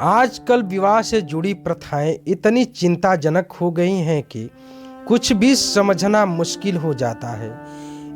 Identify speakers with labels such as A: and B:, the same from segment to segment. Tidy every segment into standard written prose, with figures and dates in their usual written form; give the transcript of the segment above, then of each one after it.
A: आजकल विवाह से जुड़ी प्रथाएं इतनी चिंताजनक हो गई हैं कि कुछ भी समझना मुश्किल हो जाता है।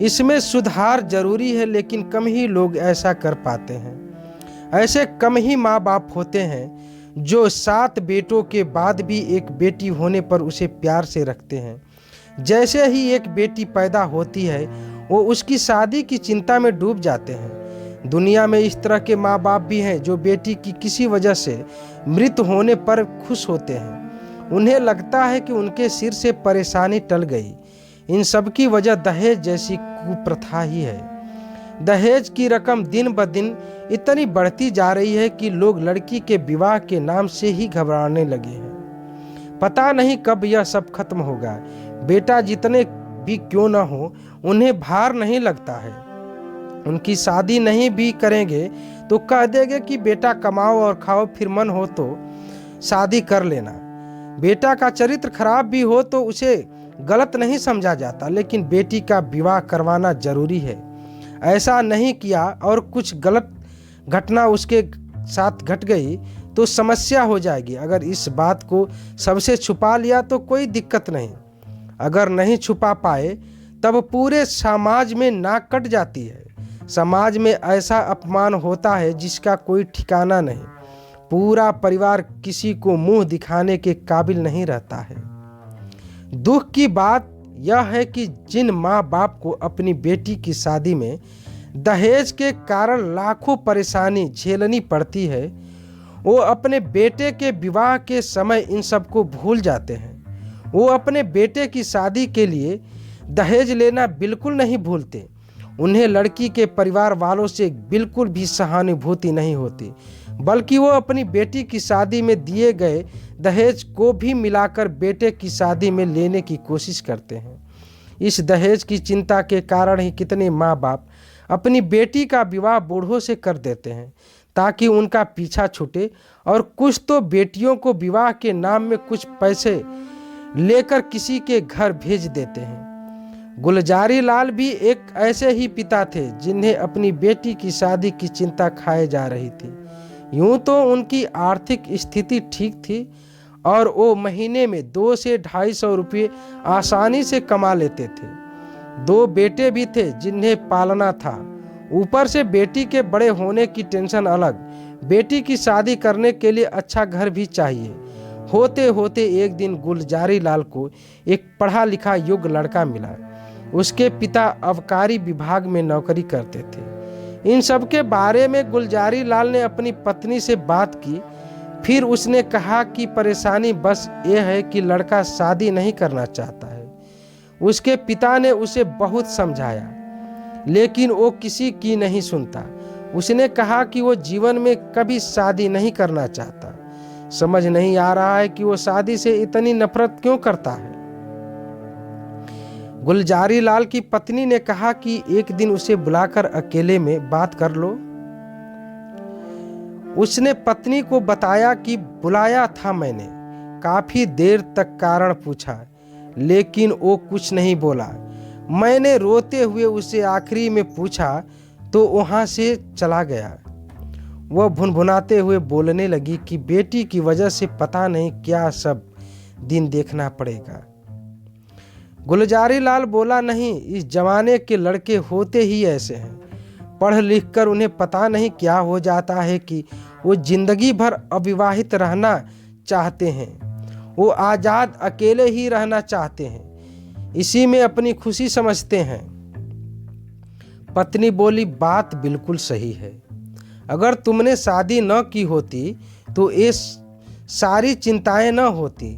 A: इसमें सुधार जरूरी है, लेकिन कम ही लोग ऐसा कर पाते हैं। ऐसे कम ही माँ बाप होते हैं जो 7 बेटों के बाद भी एक बेटी होने पर उसे प्यार से रखते हैं। जैसे ही एक बेटी पैदा होती है, वो उसकी शादी की चिंता में डूब जाते हैं। दुनिया में इस तरह के माँ बाप भी हैं जो बेटी की किसी वजह से मृत होने पर खुश होते हैं। उन्हें लगता है कि उनके सिर से परेशानी टल गई। इन सब की वजह दहेज जैसी कुप्रथा ही है। दहेज की रकम दिन ब दिन इतनी बढ़ती जा रही है कि लोग लड़की के विवाह के नाम से ही घबराने लगे हैं। पता नहीं कब यह सब खत्म होगा। बेटा जितने भी क्यों न हो, उन्हें भार नहीं लगता है। उनकी शादी नहीं भी करेंगे तो कह देंगे कि बेटा कमाओ और खाओ, फिर मन हो तो शादी कर लेना। बेटा का चरित्र खराब भी हो तो उसे गलत नहीं समझा जाता, लेकिन बेटी का विवाह करवाना जरूरी है। ऐसा नहीं किया और कुछ गलत घटना उसके साथ घट गई तो समस्या हो जाएगी। अगर इस बात को सबसे छुपा लिया तो कोई दिक्कत नहीं। अगर नहीं छुपा पाए तब पूरे समाज में नाक कट जाती है। समाज में ऐसा अपमान होता है जिसका कोई ठिकाना नहीं। पूरा परिवार किसी को मुंह दिखाने के काबिल नहीं रहता है। दुख की बात यह है कि जिन माँ बाप को अपनी बेटी की शादी में दहेज के कारण लाखों परेशानी झेलनी पड़ती है, वो अपने बेटे के विवाह के समय इन सबको भूल जाते हैं। वो अपने बेटे की शादी के लिए दहेज लेना बिल्कुल नहीं भूलते। उन्हें लड़की के परिवार वालों से बिल्कुल भी सहानुभूति नहीं होती, बल्कि वो अपनी बेटी की शादी में दिए गए दहेज को भी मिलाकर बेटे की शादी में लेने की कोशिश करते हैं। इस दहेज की चिंता के कारण ही कितने माँ बाप अपनी बेटी का विवाह बूढ़ों से कर देते हैं ताकि उनका पीछा छूटे, और कुछ तो बेटियों को विवाह के नाम में कुछ पैसे लेकर किसी के घर भेज देते हैं। गुलजारी लाल भी एक ऐसे ही पिता थे जिन्हें अपनी बेटी की शादी की चिंता खाए जा रही थी। यूं तो उनकी आर्थिक स्थिति ठीक थी और वो महीने में 200 से 250 रुपये आसानी से कमा लेते थे। 2 बेटे भी थे जिन्हें पालना था। ऊपर से बेटी के बड़े होने की टेंशन अलग। बेटी की शादी करने के लिए अच्छा घर भी चाहिए। होते होते एक दिन गुलजारी लाल को एक पढ़ा लिखा योग्य लड़का मिला। उसके पिता आबकारी विभाग में नौकरी करते थे। इन सब के बारे में गुलजारी लाल ने अपनी पत्नी से बात की। फिर उसने कहा कि परेशानी बस ये है कि लड़का शादी नहीं करना चाहता है। उसके पिता ने उसे बहुत समझाया, लेकिन वो किसी की नहीं सुनता। उसने कहा कि वो जीवन में कभी शादी नहीं करना चाहता। समझ नहीं आ रहा है कि वो शादी से इतनी नफरत क्यों करता है। गुलजारी लाल की पत्नी ने कहा कि एक दिन उसे बुलाकर अकेले में बात कर लो। उसने पत्नी को बताया कि बुलाया था मैंने। काफी देर तक कारण पूछा, लेकिन वो कुछ नहीं बोला। मैंने रोते हुए उसे आखिरी में पूछा तो वहां से चला गया। वह भुनभुनाते हुए बोलने लगी कि बेटी की वजह से पता नहीं क्या सब दिन देखना पड़ेगा। गुलजारी लाल बोला, नहीं, इस जमाने के लड़के होते ही ऐसे हैं। पढ़ लिख कर उन्हें पता नहीं क्या हो जाता है कि वो जिंदगी भर अविवाहित रहना चाहते हैं। वो आज़ाद अकेले ही रहना चाहते हैं, इसी में अपनी खुशी समझते हैं। पत्नी बोली, बात बिल्कुल सही है। अगर तुमने शादी न की होती तो ये सारी चिंताएं न होती,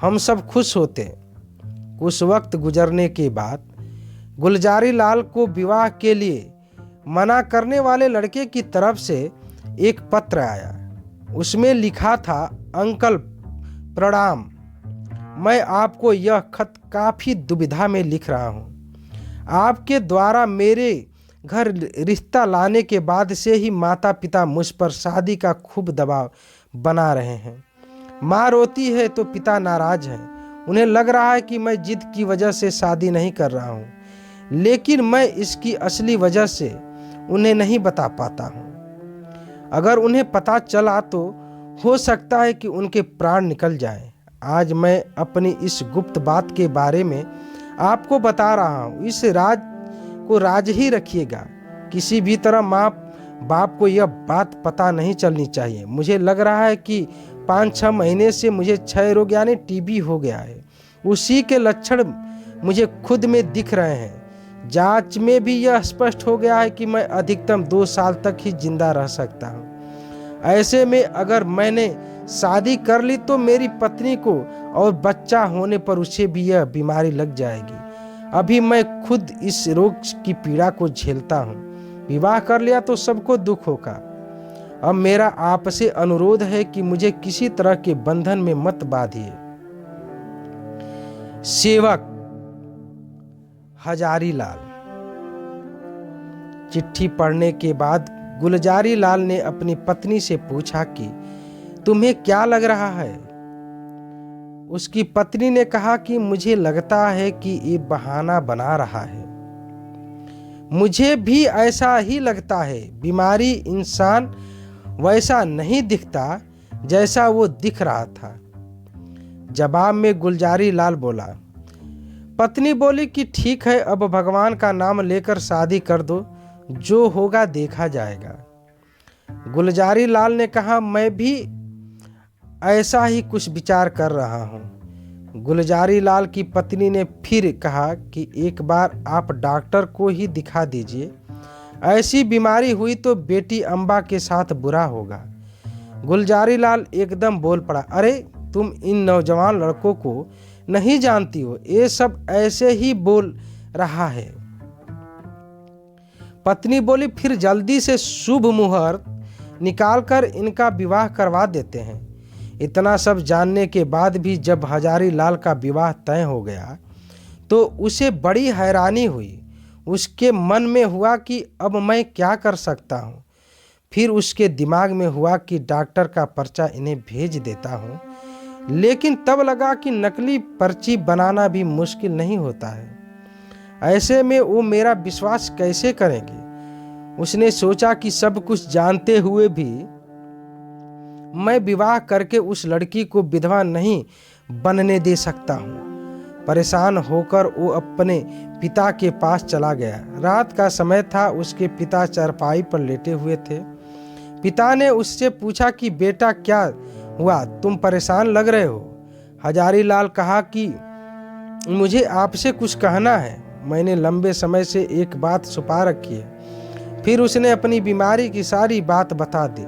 A: हम सब खुश होते। कुछ वक्त गुजरने के बाद गुलजारी लाल को विवाह के लिए मना करने वाले लड़के की तरफ से एक पत्र आया। उसमें लिखा था, अंकल प्रणाम, मैं आपको यह खत काफ़ी दुविधा में लिख रहा हूँ। आपके द्वारा मेरे घर रिश्ता लाने के बाद से ही माता पिता मुझ पर शादी का खूब दबाव बना रहे हैं। माँ रोती है तो पिता नाराज हैं। उन्हें लग रहा है कि मैं जिद की वजह से शादी नहीं कर रहा हूँ, लेकिन मैं इसकी असली वजह से उन्हें नहीं बता पाता हूँ। अगर उन्हें पता चला तो हो सकता है कि उनके प्राण निकल जाएं। आज मैं अपनी इस गुप्त बात के बारे में आपको बता रहा हूँ। इस राज को राज ही रखिएगा। किसी भी तरह माँ बाप को यह बात पता नहीं चलनी चाहिए। मुझे लग रहा है कि 5-6 महीने से मुझे क्षय रोग यानी टीबी हो गया है। उसी के लक्षण मुझे खुद में दिख रहे हैं। जांच में भी यह स्पष्ट हो गया है कि मैं अधिकतम 2 साल तक ही जिंदा रह सकता हूँ। ऐसे में अगर मैंने शादी कर ली तो मेरी पत्नी को और बच्चा होने पर उसे भी यह बीमारी लग जाएगी। अभी मैं खुद इस रोग की पीड़ा को झेलता हूँ। विवाह कर लिया तो सबको दुख होगा। अब मेरा आपसे अनुरोध है कि मुझे किसी तरह के बंधन में मत बांधिए। सेवक हजारी लाल। चिट्ठी पढ़ने के बाद गुलजारी लाल ने अपनी पत्नी से पूछा कि तुम्हें क्या लग रहा है? उसकी पत्नी ने कहा कि मुझे लगता है कि ये बहाना बना रहा है। मुझे भी ऐसा ही लगता है। बीमारी इंसान वैसा नहीं दिखता जैसा वो दिख रहा था। जवाब में गुलजारी लाल बोला। पत्नी बोली कि ठीक है, अब भगवान का नाम लेकर शादी कर दो, जो होगा देखा जाएगा। गुलजारी लाल ने कहा, मैं भी ऐसा ही कुछ विचार कर रहा हूँ। गुलजारी लाल की पत्नी ने फिर कहा कि एक बार आप डॉक्टर को ही दिखा दीजिए। ऐसी बीमारी हुई तो बेटी अम्बा के साथ बुरा होगा। गुलजारी लाल एकदम बोल पड़ा, अरे तुम इन नौजवान लड़कों को नहीं जानती हो, ये सब ऐसे ही बोल रहा है। पत्नी बोली, फिर जल्दी से शुभ मुहूर्त निकालकर इनका विवाह करवा देते हैं। इतना सब जानने के बाद भी जब हजारी लाल का विवाह तय हो गया तो उसे बड़ी हैरानी हुई। उसके मन में हुआ कि अब मैं क्या कर सकता हूँ। फिर उसके दिमाग में हुआ कि डॉक्टर का पर्चा इन्हें भेज देता हूँ, लेकिन तब लगा कि नकली पर्ची बनाना भी मुश्किल नहीं होता है। ऐसे में वो मेरा विश्वास कैसे करेंगे। उसने सोचा कि सब कुछ जानते हुए भी मैं विवाह करके उस लड़की को विधवा नहीं बनने दे सकता हूँ। परेशान होकर वो अपने पिता के पास चला गया। रात का समय था। उसके पिता चारपाई पर लेटे हुए थे। पिता ने उससे पूछा कि बेटा क्या हुआ, तुम परेशान लग रहे हो? हजारी लाल कहा कि मुझे आपसे कुछ कहना है। मैंने लंबे समय से एक बात छुपा रखी है। फिर उसने अपनी बीमारी की सारी बात बता दी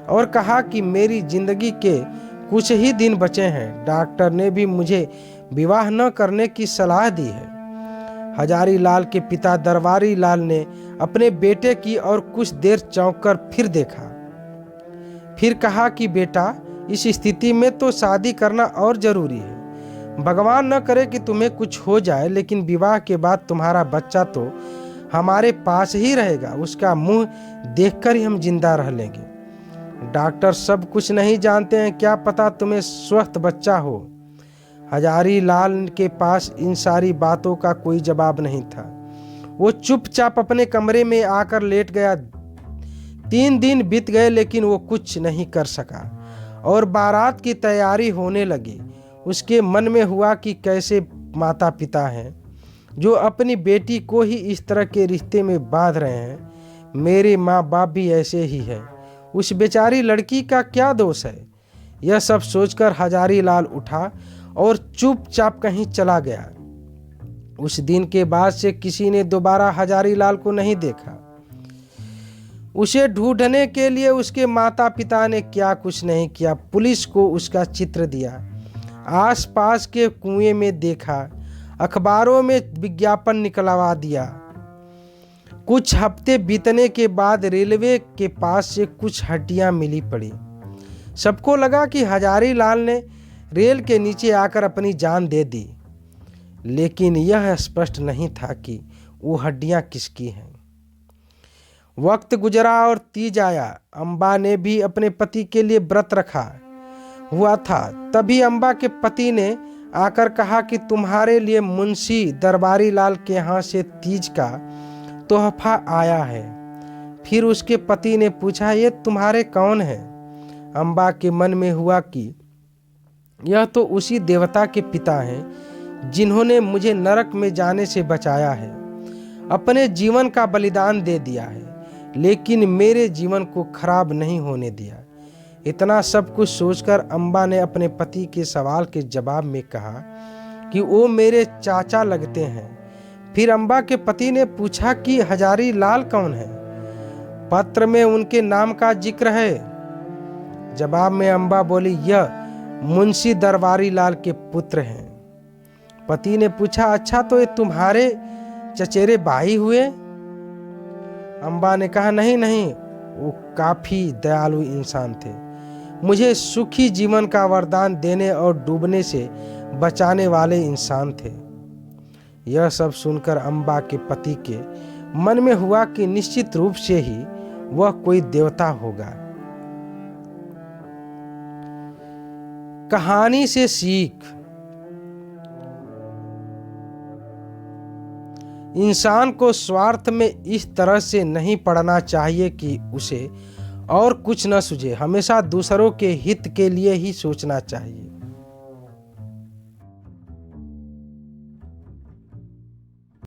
A: और कहा कि मेरी जिंदगी के कुछ ही दिन बचे हैं। डॉक्टर ने भी मुझे विवाह न करने की सलाह दी है। हजारी लाल के पिता दरबारी लाल ने अपने बेटे की और कुछ देर चौंक कर फिर देखा। फिर कहा कि बेटा, इस स्थिति में तो शादी करना और जरूरी है। भगवान न करे कि तुम्हें कुछ हो जाए, लेकिन विवाह के बाद तुम्हारा बच्चा तो हमारे पास ही रहेगा। उसका मुंह देखकर ही हम जिंदा रह लेंगे। डॉक्टर सब कुछ नहीं जानते हैं, क्या पता तुम्हें स्वस्थ बच्चा हो। हजारी लाल के पास इन सारी बातों का कोई जवाब नहीं था। वो चुपचाप अपने कमरे में आकर लेट गया। 3 दिन बीत गए लेकिन वो कुछ नहीं कर सका और बारात की तैयारी होने लगी। उसके मन में हुआ कि कैसे माता पिता हैं जो अपनी बेटी को ही इस तरह के रिश्ते में बांध रहे हैं। मेरे माँ बाप भी ऐसे ही हैं। उस बेचारी लड़की का क्या दोष है? यह सब सोचकर हजारी लाल उठा और चुपचाप कहीं चला गया। उस दिन के बाद से किसी ने दोबारा हजारी लाल को नहीं देखा। उसे ढूंढने के लिए उसके माता पिता ने क्या कुछ नहीं किया। पुलिस को उसका चित्र दिया, आसपास के कुएं में देखा, अखबारों में विज्ञापन निकलवा दिया। कुछ हफ्ते बीतने के बाद रेलवे के पास से कुछ हड्डियां मिली पड़ी। सबको लगा कि हजारी लाल ने रेल के नीचे आकर अपनी जान दे दी, लेकिन यह स्पष्ट नहीं था कि वो हड्डियां किसकी हैं। वक्त गुजरा और तीज आया। अम्बा ने भी अपने पति के लिए व्रत रखा हुआ था। तभी अम्बा के पति ने आकर कहा कि तुम्हारे लिए मुंशी दरबारी लाल के यहाँ से तीज का तोहफा आया है। फिर उसके पति ने पूछा, ये तुम्हारे कौन है? अम्बा के मन में हुआ कि यह तो उसी देवता के पिता हैं जिन्होंने मुझे नरक में जाने से बचाया है, अपने जीवन का बलिदान दे दिया है, लेकिन मेरे जीवन को खराब नहीं होने दिया। इतना सब कुछ सोचकर अम्बा ने अपने पति के सवाल के जवाब में कहा कि वो मेरे चाचा लगते हैं। फिर अम्बा के पति ने पूछा कि हजारी लाल कौन है? पत्र में उनके नाम का जिक्र है। जवाब में अम्बा बोली, यह मुंशी दरबारी लाल के पुत्र हैं। पति ने पूछा, अच्छा तो ये तुम्हारे चचेरे भाई हुए? अम्बा ने कहा, नहीं नहीं, वो काफी दयालु इंसान थे, मुझे सुखी जीवन का वरदान देने और डूबने से बचाने वाले इंसान थे। यह सब सुनकर अम्बा के पति के मन में हुआ कि निश्चित रूप से ही वह कोई देवता होगा। कहानी से सीख, इंसान को स्वार्थ में इस तरह से नहीं पड़ना चाहिए कि उसे और कुछ न सूझे, हमेशा दूसरों के हित के लिए ही सोचना चाहिए।